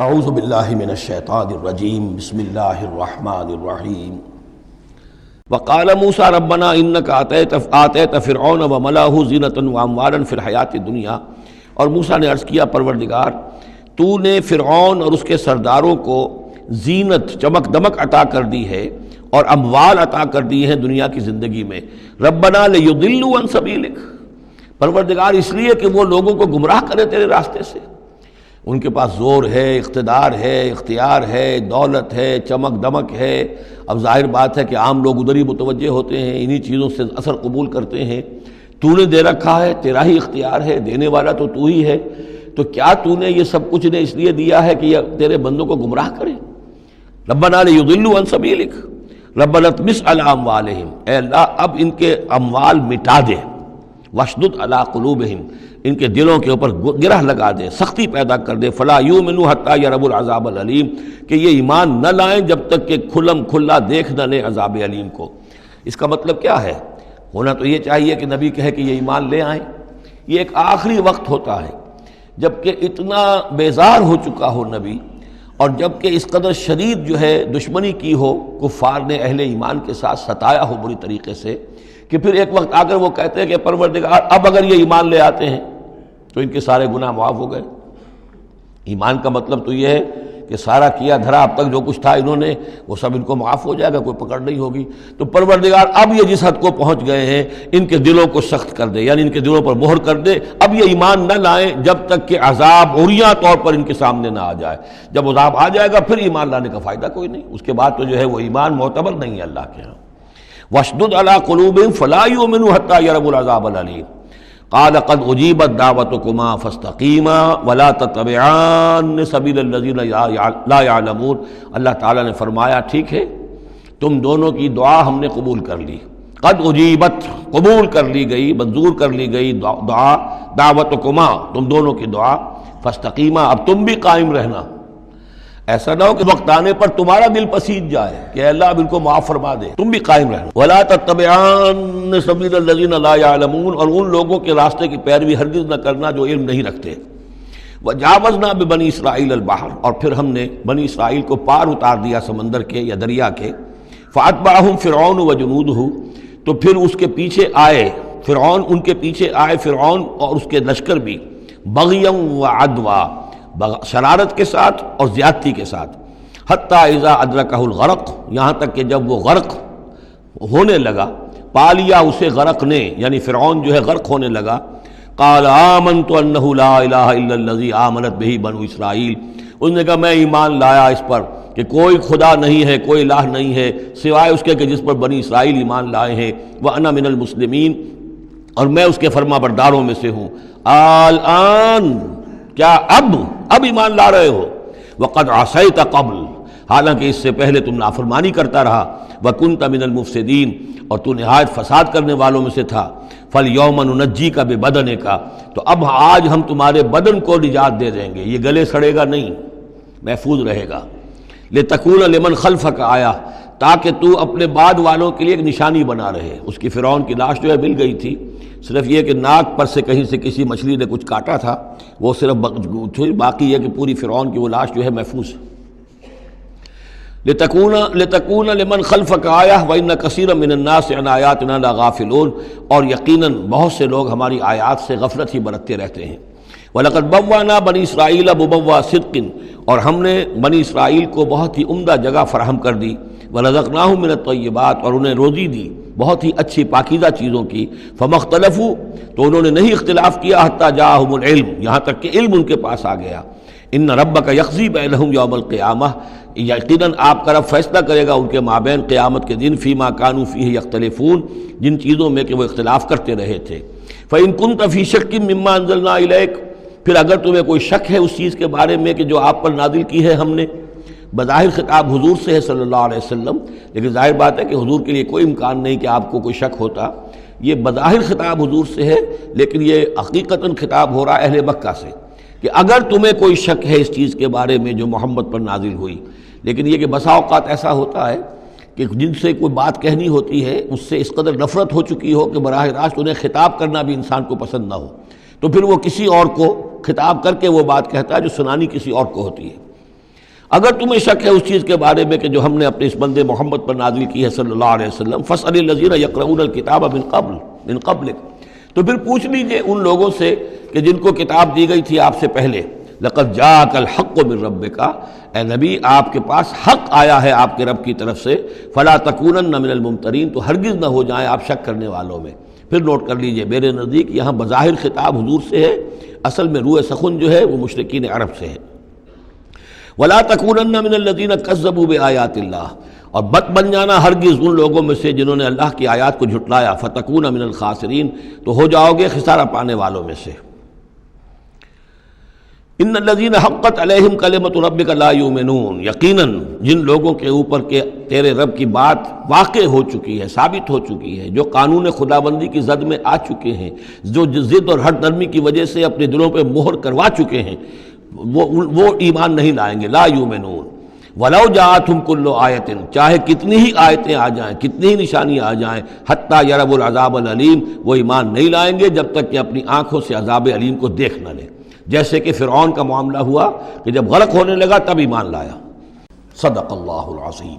اعوذ باللہ من الشیطان الرجیم بسم اللہ الرحمن الرحیم وقال موسیٰ ربنا انک آتیت فرعون وملأہ زینۃ واموالا فی الحیاۃ الدنیا، اور موسیٰ نے عرض کیا پروردگار تو نے فرعون اور اس کے سرداروں کو زینت چمک دمک عطا کر دی ہے اور اموال عطا کر دی ہیں دنیا کی زندگی میں. ربنا لیضلوا عن سبیلک، پروردگار اس لیے کہ وہ لوگوں کو گمراہ کرے تیرے راستے سے. ان کے پاس زور ہے، اقتدار ہے، اختیار ہے، دولت ہے، چمک دمک ہے. اب ظاہر بات ہے کہ عام لوگ ادھر ہی متوجہ ہوتے ہیں، انہی چیزوں سے اثر قبول کرتے ہیں. تو نے دے رکھا ہے، تیرا ہی اختیار ہے، دینے والا تو ہی ہے. تو کیا تو نے یہ سب کچھ نے اس لیے دیا ہے کہ یہ تیرے بندوں کو گمراہ کرے؟ ربنا لیضلوا عن سبیلک ربنا اطمس علی اموالہم، اے اللہ اب ان کے اموال مٹا دے. واشدد علی قلوبہم، ان کے دلوں کے اوپر گرہ لگا دے، سختی پیدا کر دے. فلا یؤمنوا حتی یروا العذاب العلیم، کہ یہ ایمان نہ لائیں جب تک کہ کھلم کھلا دیکھ نہ لیں عذاب علیم کو. اس کا مطلب کیا ہے؟ ہونا تو یہ چاہیے کہ نبی کہے کہ یہ ایمان لے آئیں. یہ ایک آخری وقت ہوتا ہے جب کہ اتنا بیزار ہو چکا ہو نبی، اور جب کہ اس قدر شدید جو ہے دشمنی کی ہو کفار نے اہل ایمان کے ساتھ، ستایا ہو بری طریقے سے، کہ پھر ایک وقت آ کر وہ کہتے ہیں کہ پروردگار اب اگر یہ ایمان لے آتے ہیں تو ان کے سارے گناہ معاف ہو گئے. ایمان کا مطلب تو یہ ہے کہ سارا کیا دھرا اب تک جو کچھ تھا انہوں نے وہ سب ان کو معاف ہو جائے گا، کوئی پکڑ نہیں ہوگی. تو پروردگار اب یہ جس حد کو پہنچ گئے ہیں ان کے دلوں کو سخت کر دے، یعنی ان کے دلوں پر مہر کر دے. اب یہ ایمان نہ لائیں جب تک کہ عذاب عریاں طور پر ان کے سامنے نہ آ جائے. جب عذاب آ جائے گا پھر ایمان لانے کا فائدہ کوئی نہیں، اس کے بعد تو جو ہے وہ ایمان معتبر نہیں ہے اللہ کے ہاں. واشدد علی قلوبہم فلا یؤمنوا حتی یروا العذاب العلیم. قال قد اجیبت دعوتکما فاستقیما ولا تتبعان سبیل الذین لا یعلمون. اللہ تعالیٰ نے فرمایا ٹھیک ہے، تم دونوں کی دعا ہم نے قبول کر لی. قد اجیبت، قبول کر لی گئی، منظور کر لی گئی دعا، دعوتکما، تم دونوں کی دعا. فاستقیما، اب تم بھی قائم رہنا. ایسا نہ ہو کہ وقت آنے پر تمہارا دل پسیج جائے کہ اللہ اب ان کو معاف فرما دے، تم بھی قائم رہنا. ولا تتبعان سبیل الذین لا یعلمون، اور ان لوگوں کے راستے کی پیروی ہرگز نہ کرنا جو علم نہیں رکھتے. وجاوزنا ببنی اسرائیل البحر، اور پھر ہم نے بنی اسرائیل کو پار اتار دیا سمندر کے یا دریا کے. فاتبعہم فرعون وجنودہ، تو پھر اس کے پیچھے آئے فرعون، ان کے پیچھے آئے فرعون اور اس کے لشکر بھی، بغیا وعدوا، شرارت کے ساتھ اور زیادتی کے ساتھ. حتیٰ اذا ادرکہ الغرق، یہاں تک کہ جب وہ غرق ہونے لگا، پا لیا اسے غرق نے، یعنی فرعون جو ہے غرق ہونے لگا. قال آمنت انہ لا الہ الا الذی آمنت بہ بنو اسرائیل، اس نے کہا میں ایمان لایا اس پر کہ کوئی خدا نہیں ہے، کوئی الہ نہیں ہے سوائے اس کے کہ جس پر بنی اسرائیل ایمان لائے ہیں. وانا من المسلمین، اور میں اس کے فرما برداروں میں سے ہوں. الآن، کیا اب ایمان لا رہے ہو؟ وقد عصیت قبل، حالانکہ اس سے پہلے تم نافرمانی کرتا رہا. وکنت من المفسدین، اور تو نہایت فساد کرنے والوں میں سے تھا. فالیوم ننجیک ببدنک، تو اب آج ہم تمہارے بدن کو نجات دے دیں گے، یہ گلے سڑے گا نہیں، محفوظ رہے گا. لتکون لمن خلفک آیا، تاکہ تو اپنے بعد والوں کے لیے ایک نشانی بنا رہے. اس کی فرعون کی لاش جو ہے مل گئی تھی، صرف یہ کہ ناک پر سے کہیں سے کسی مچھلی نے کچھ کاٹا تھا، وہ صرف باقی ہے کہ پوری فرعون کی وہ لاش جو ہے محفوظ ہے. لتکون لمن خلفک آیہ وان کثیرا من الناس عن آیاتنا لغافلون، اور یقیناً بہت سے لوگ ہماری آیات سے غفلت ہی برتتے رہتے ہیں. وَلَقَدْ بَوَّأْنَا بَنِي إِسْرَائِيلَ مُبَوَّأَ صِدْقٍ، اور ہم نے بنی اسرائیل کو بہت ہی عمدہ جگہ فراہم کر دی. وَرَزَقْنَاهُم مِّنَ الطَّيِّبَاتِ، اور انہیں روزی دی بہت ہی اچھی پاکیزہ چیزوں کی. فَمَا اخْتَلَفُوا، تو انہوں نے نہیں اختلاف کیا. حَتَّىٰ جَاءَهُمُ الْعِلْمُ، یہاں تک کہ علم ان کے پاس آ گیا. إِنَّ رَبَّكَ يَقْضِي بَيْنَهُمْ يَوْمَ الْقِيَامَةِ، یقیناً آپ کا رب فیصلہ کرے گا ان کے مابین قیامت کے دن. فِيمَا كَانُوا فِيهِ يَخْتَلِفُونَ، جن چیزوں میں کہ وہ اختلاف کرتے رہے تھے. فَإِن كُنتَ فِي شَكٍّ مِّمَّا أَنزَلْنَا إِلَيْكَ، پھر اگر تمہیں کوئی شک ہے اس چیز کے بارے میں کہ جو آپ پر نازل کی ہے ہم نے. بظاہر خطاب حضور سے ہے صلی اللہ علیہ وسلم، لیکن ظاہر بات ہے کہ حضور کے لیے کوئی امکان نہیں کہ آپ کو کوئی شک ہوتا. یہ بظاہر خطاب حضور سے ہے، لیکن یہ حقیقتاً خطاب ہو رہا ہے اہل مکہ سے، کہ اگر تمہیں کوئی شک ہے اس چیز کے بارے میں جو محمد پر نازل ہوئی. لیکن یہ کہ بسا اوقات ایسا ہوتا ہے کہ جن سے کوئی بات کہنی ہوتی ہے اس سے اس قدر نفرت ہو چکی ہو کہ براہ راست انہیں خطاب کرنا بھی انسان کو پسند نہ ہو، تو پھر وہ کسی اور کو خطاب کر کے وہ بات کہتا ہے جو سنانی کسی اور کو ہوتی ہے. اگر تمہیں شک ہے اس چیز کے بارے میں کہ جو ہم نے اپنے اس بندے محمد پر نازل کی ہے صلی اللہ علیہ وسلم، فاسأل الذین یقرؤون الکتاب من قبلک، تو پھر پوچھ لیجئے ان لوگوں سے کہ جن کو کتاب دی گئی تھی آپ سے پہلے، لقد جاءک الحق من ربک، اے نبی آپ کے پاس حق آیا ہے آپ کے رب کی طرف سے، فلا تکونن من الممترین، تو ہرگز نہ ہو جائیں آپ شک کرنے والوں میں۔ پھر نوٹ کر لیجئے میرے نزدیک یہاں بظاہر خطاب حضور سے ہے، اصل میں روح سخن جو ہے وہ مشرکین عرب سے ہے۔ وَلَا تَكُونَنَّ مِنَ الَّذِينَ كَذَّبُوا بِآيَاتِ اللَّهِ، اور مت بن جانا ہرگز ان لوگوں میں سے جنہوں نے اللہ کی آیات کو جھٹلایا، فَتَكُونَ مِنَ الْخَاسِرِينَ، تو ہو جاؤ گے خسارہ پانے والوں میں سے۔ ان الذین حقت علیہم کلمۃ ربک لا یؤمنون، یقیناً جن لوگوں کے اوپر کے تیرے رب کی بات واقع ہو چکی ہے، ثابت ہو چکی ہے، جو قانون خدابندی کی زد میں آ چکے ہیں، جو ضد اور ہٹ نرمی کی وجہ سے اپنے دلوں پہ مہر کروا چکے ہیں، وہ ایمان نہیں لائیں گے۔ لا یؤمنون ولو جاءتہم کل آیۃ، چاہے کتنی ہی آیتیں آ جائیں، کتنی ہی نشانیاں آ جائیں، حتی یروا العذاب العلیم، وہ ایمان نہیں لائیں گے جب تک کہ اپنی آنکھوں سے عذاب علیم کو دیکھ نہ لیں۔ جیسے کہ فرعون کا معاملہ ہوا کہ جب غرق ہونے لگا تب ایمان لایا۔ صدق اللہ العظیم۔